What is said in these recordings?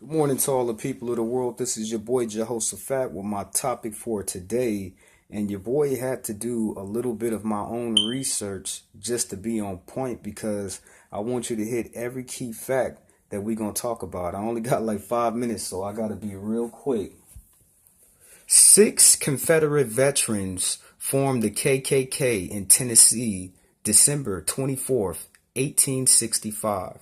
Good morning to all the people of the world. This is your boy Jehoshaphat with my topic for today. And your boy had to do a little bit of my own research just to be on point because I want you to hit every key fact that we're going to talk about. I only got like 5 minutes, so I got to be real quick. 6 Confederate veterans formed the KKK in Tennessee, December 24th, 1865.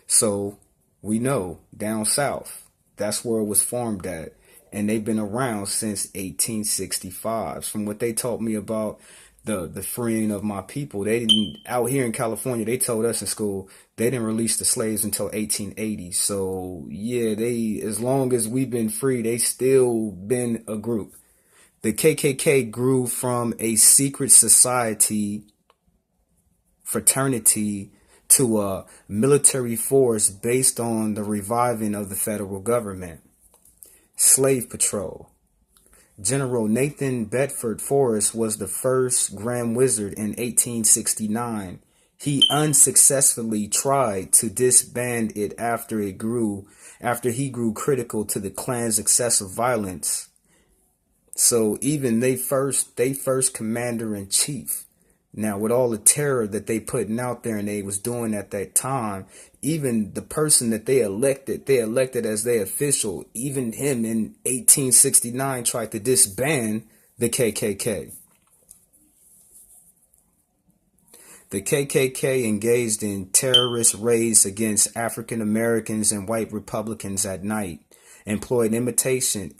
So we know down south, that's where it was formed at. And they've been around since 1865. From what they taught me about the freeing of my people, they didn't, out here in California, they told us in school, they didn't release the slaves until 1880. So yeah, as long as we've been free, they still been a group. The KKK grew from a secret society, fraternity, to a military force based on the reviving of the federal government. Slave Patrol. General Nathan Bedford Forrest was the first Grand Wizard in 1869. He unsuccessfully tried to disband it after he grew critical to the Klan's excessive violence. So even they first commander in chief. Now, with all the terror that they putting out there and they was doing at that time, even the person that they elected as their official, even him in 1869 tried to disband the KKK. The KKK engaged in terrorist raids against African Americans and white Republicans at night, employed imitation,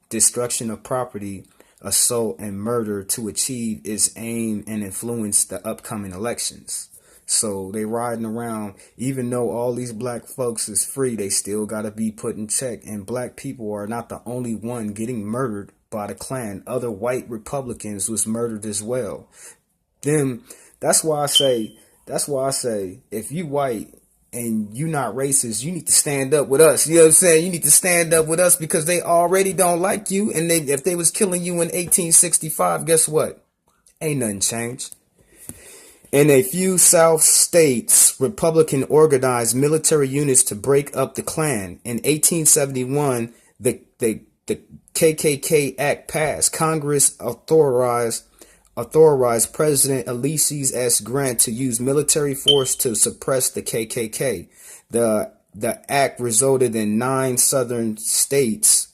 destruction of property, assault, and murder to achieve its aim and influence the upcoming elections. So they riding around, even though all these black folks is free, they still got to be put in check. And black people are not the only one getting murdered by the Klan. Other white Republicans was murdered as well. That's why I say, if you white and you not racist, you need to stand up with us. You know what I'm saying? You need to stand up with us because they already don't like you. And if they was killing you in 1865, guess what? Ain't nothing changed. In a few South states, Republican organized military units to break up the Klan. In 1871, the KKK Act passed. Congress authorized President Ulysses S. Grant to use military force to suppress the KKK. The act resulted in 9 southern states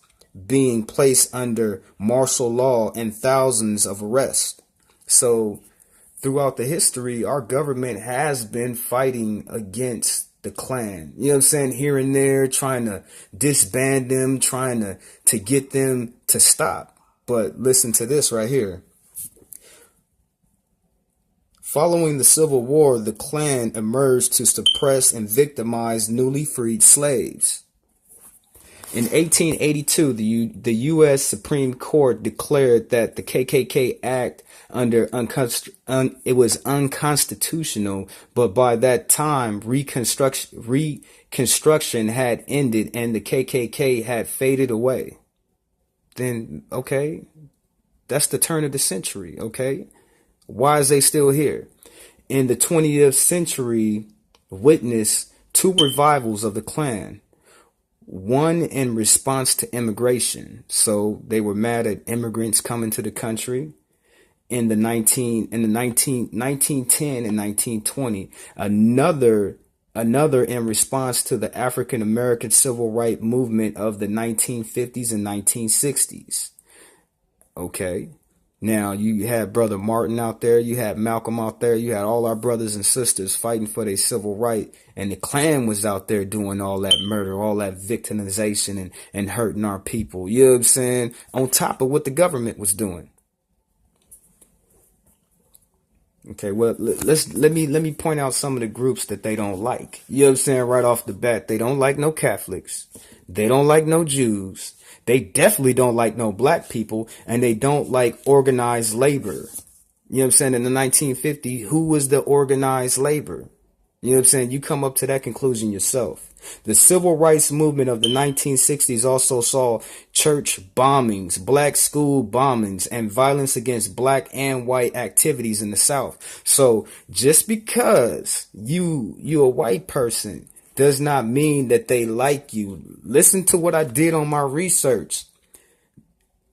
being placed under martial law and thousands of arrests. So throughout the history, our government has been fighting against the Klan. You know what I'm saying? Here and there, trying to disband them, trying to get them to stop. But listen to this right here. Following the Civil War, the Klan emerged to suppress and victimize newly freed slaves. In 1882, the U.S. Supreme Court declared that the KKK Act it was unconstitutional, but by that time, Reconstruction had ended and the KKK had faded away. Then, okay, that's the turn of the century, okay? Why is they still here? In the 20th century, witnessed 2 revivals of the Klan. One in response to immigration. So they were mad at immigrants coming to the country in the 1910 and 1920. Another in response to the African American civil rights movement of the 1950s and 1960s. Okay. Now, you had Brother Martin out there, you had Malcolm out there, you had all our brothers and sisters fighting for their civil right, and the Klan was out there doing all that murder, all that victimization and hurting our people, you know what I'm saying, on top of what the government was doing. Okay, well, let me point out some of the groups that they don't like. You know what I'm saying, right off the bat. They don't like no Catholics. They don't like no Jews. They definitely don't like no black people, and they don't like organized labor. You know what I'm saying? In the 1950s, who was the organized labor? You know what I'm saying? You come up to that conclusion yourself. The civil rights movement of the 1960s also saw church bombings, black school bombings, and violence against black and white activities in the South. So just because you a white person does not mean that they like you. Listen to what I did on my research.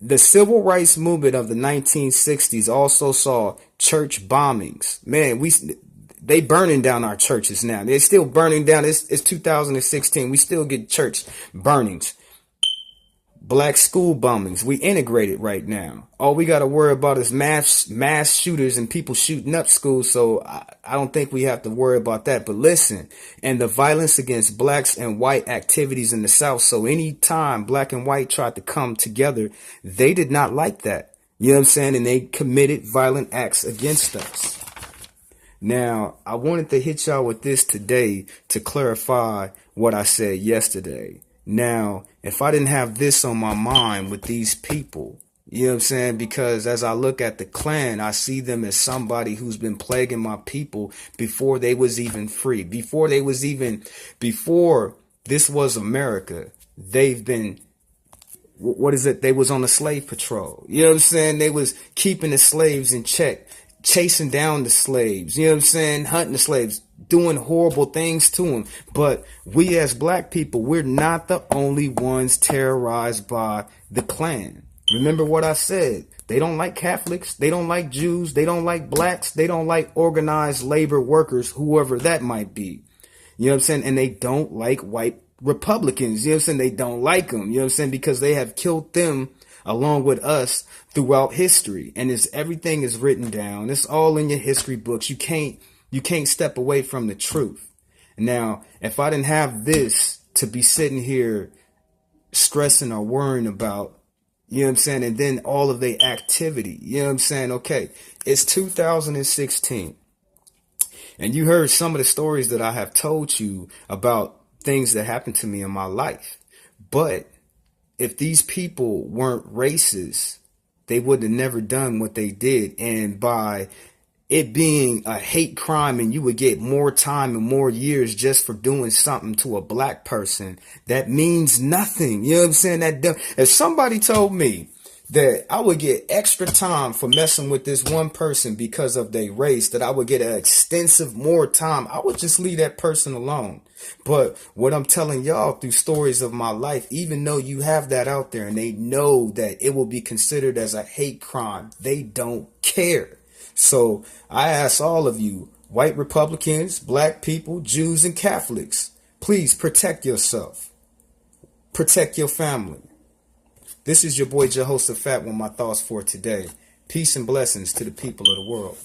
The civil rights movement of the 1960s also saw church bombings. Man, they burning down our churches now. They're still burning down. It's 2016. We still get church burnings. Black school bombings. We integrated right now. All we got to worry about is mass shooters and people shooting up schools. So I don't think we have to worry about that. But listen, and the violence against blacks and white activities in the South. So anytime black and white tried to come together, they did not like that. You know what I'm saying? And they committed violent acts against us. Now, I wanted to hit y'all with this today to clarify what I said yesterday. Now, if I didn't have this on my mind with these people, you know what I'm saying? Because as I look at the Klan, I see them as somebody who's been plaguing my people before they was even free. Before this was America, they've been, what is it? They was on a slave patrol. You know what I'm saying? They was keeping the slaves in check, chasing down the slaves, you know what I'm saying? Hunting the slaves, doing horrible things to them. But we as black people, we're not the only ones terrorized by the Klan. Remember what I said. They don't like Catholics. They don't like Jews. They don't like blacks. They don't like organized labor workers, whoever that might be. You know what I'm saying? And they don't like white Republicans. You know what I'm saying? They don't like them. You know what I'm saying? Because they have killed them along with us throughout history. And everything is written down. It's all in your history books. You can't step away from the truth. Now, if I didn't have this to be sitting here stressing or worrying about, you know what I'm saying, and then all of the activity, you know what I'm saying? Okay, it's 2016. And you heard some of the stories that I have told you about things that happened to me in my life. But if these people weren't racist, they would have never done what they did. And by it being a hate crime and you would get more time and more years just for doing something to a black person, that means nothing. You know what I'm saying? If somebody told me that I would get extra time for messing with this one person because of their race, that I would get an extensive more time, I would just leave that person alone. But what I'm telling y'all through stories of my life, even though you have that out there and they know that it will be considered as a hate crime, they don't care. So I ask all of you, white Republicans, black people, Jews, and Catholics, please protect yourself. Protect your family. This is your boy Jehoshaphat with my thoughts for today. Peace and blessings to the people of the world.